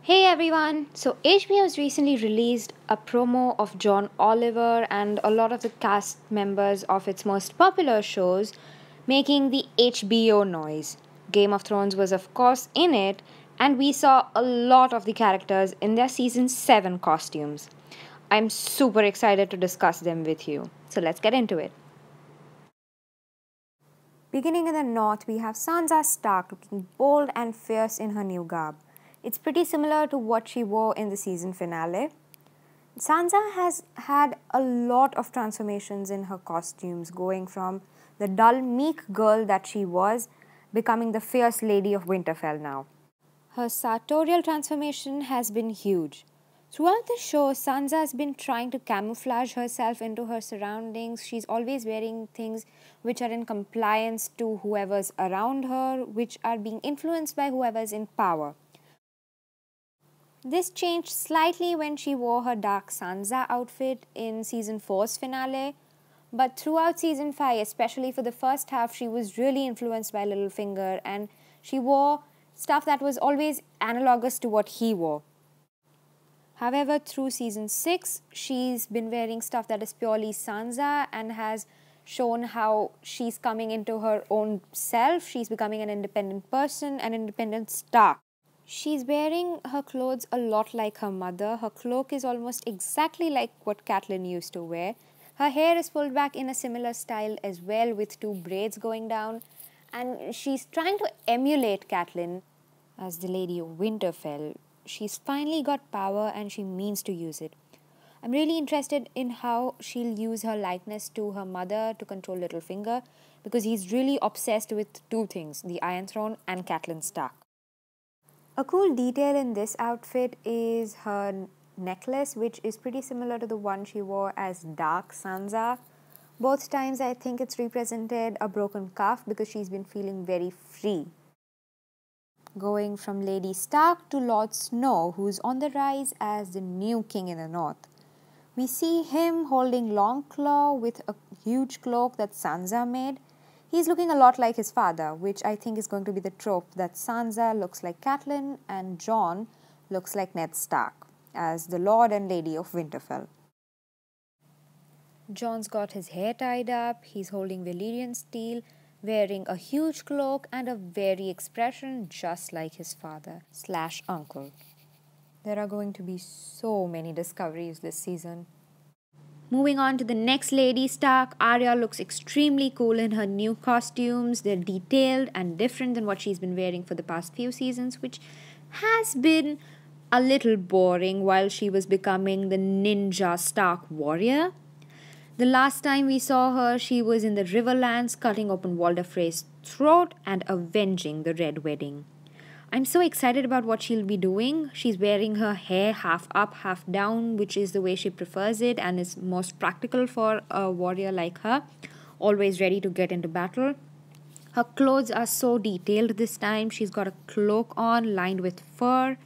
Hey everyone! So HBO has recently released a promo of John Oliver and a lot of the cast members of its most popular shows making the HBO noise. Game of Thrones was of course in it, and we saw a lot of the characters in their season 7 costumes. I'm super excited to discuss them with you. So let's get into it. Beginning in the north, we have Sansa Stark looking bold and fierce in her new garb. It's pretty similar to what she wore in the season finale. Sansa has had a lot of transformations in her costumes, going from the dull, meek girl that she was, becoming the fierce lady of Winterfell now. Her sartorial transformation has been huge. Throughout the show, Sansa has been trying to camouflage herself into her surroundings. She's always wearing things which are in compliance to whoever's around her, which are being influenced by whoever's in power. This changed slightly when she wore her Dark Sansa outfit in season 4's finale, but throughout season 5, especially for the first half, she was really influenced by Littlefinger and she wore stuff that was always analogous to what he wore. However, through season 6, she's been wearing stuff that is purely Sansa and has shown how she's coming into her own self. She's becoming an independent person, an independent Stark. She's wearing her clothes a lot like her mother. Her cloak is almost exactly like what Catelyn used to wear. Her hair is pulled back in a similar style as well, with two braids going down. And she's trying to emulate Catelyn as the Lady of Winterfell. She's finally got power and she means to use it. I'm really interested in how she'll use her likeness to her mother to control Littlefinger, because he's really obsessed with two things, the Iron Throne and Catelyn Stark. A cool detail in this outfit is her necklace, which is pretty similar to the one she wore as Dark Sansa. Both times I think it's represented a broken calf because she's been feeling very free. Going from Lady Stark to Lord Snow, who's on the rise as the new king in the north. We see him holding Longclaw with a huge cloak that Sansa made. He's looking a lot like his father, which I think is going to be the trope that Sansa looks like Catelyn and Jon looks like Ned Stark as the Lord and Lady of Winterfell. Jon's got his hair tied up, he's holding Valyrian steel, wearing a huge cloak and a very expression just like his father / uncle. There are going to be so many discoveries this season. Moving on to the next Lady Stark, Arya looks extremely cool in her new costumes. They're detailed and different than what she's been wearing for the past few seasons, which has been a little boring while she was becoming the ninja Stark warrior. The last time we saw her, she was in the Riverlands cutting open Walder Frey's throat and avenging the Red Wedding. I'm so excited about what she'll be doing. She's wearing her hair half up, half down, which is the way she prefers it and is most practical for a warrior like her, always ready to get into battle. Her clothes are so detailed this time. She's got a cloak on lined with fur.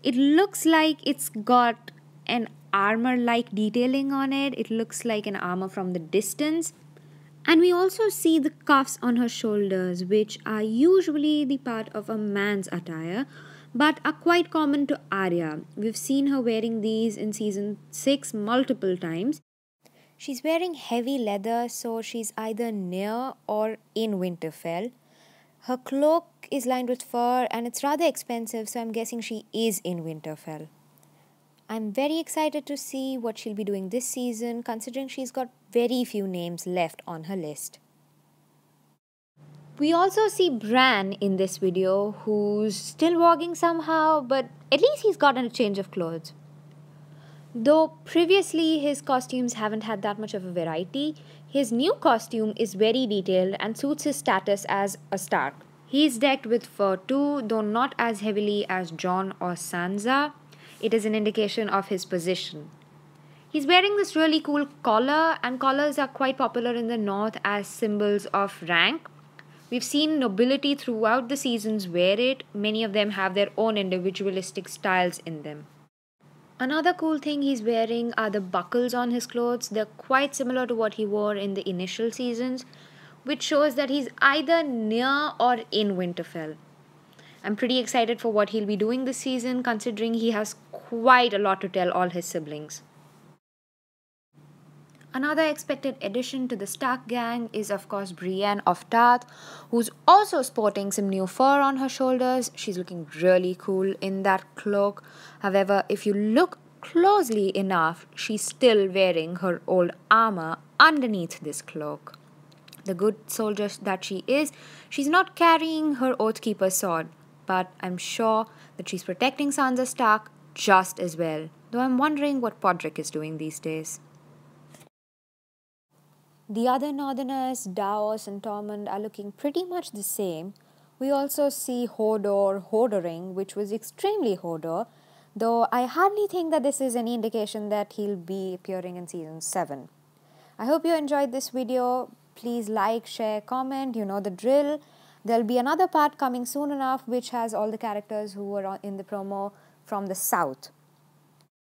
It looks like it's got an armor like detailing on it. It looks like an armor from the distance. And we also see the cuffs on her shoulders, which are usually the part of a man's attire, but are quite common to Arya. We've seen her wearing these in season 6 multiple times. She's wearing heavy leather, so she's either near or in Winterfell. Her cloak is lined with fur and it's rather expensive, so I'm guessing she is in Winterfell. I'm very excited to see what she'll be doing this season, considering she's got very few names left on her list. We also see Bran in this video, who's still walking somehow, but at least he's gotten a change of clothes. Though previously his costumes haven't had that much of a variety, his new costume is very detailed and suits his status as a Stark. He's decked with fur too, though not as heavily as Jon or Sansa. It is an indication of his position. He's wearing this really cool collar, and collars are quite popular in the north as symbols of rank. We've seen nobility throughout the seasons wear it. Many of them have their own individualistic styles in them. Another cool thing he's wearing are the buckles on his clothes. They're quite similar to what he wore in the initial seasons, which shows that he's either near or in Winterfell. I'm pretty excited for what he'll be doing this season, considering he has quite a lot to tell all his siblings. Another expected addition to the Stark gang is, of course, Brienne of Tarth, who's also sporting some new fur on her shoulders. She's looking really cool in that cloak. However, if you look closely enough, she's still wearing her old armor underneath this cloak. The good soldier that she is, she's not carrying her Oathkeeper sword, but I'm sure that she's protecting Sansa Stark just as well, though I'm wondering what Podrick is doing these days. The other northerners, Davos and Tormund, are looking pretty much the same. We also see Hodor Hodoring, which was extremely Hodor, though I hardly think that this is any indication that he'll be appearing in season 7. I hope you enjoyed this video. Please like, share, comment, you know the drill. There'll be another part coming soon enough which has all the characters who were in the promo from the south.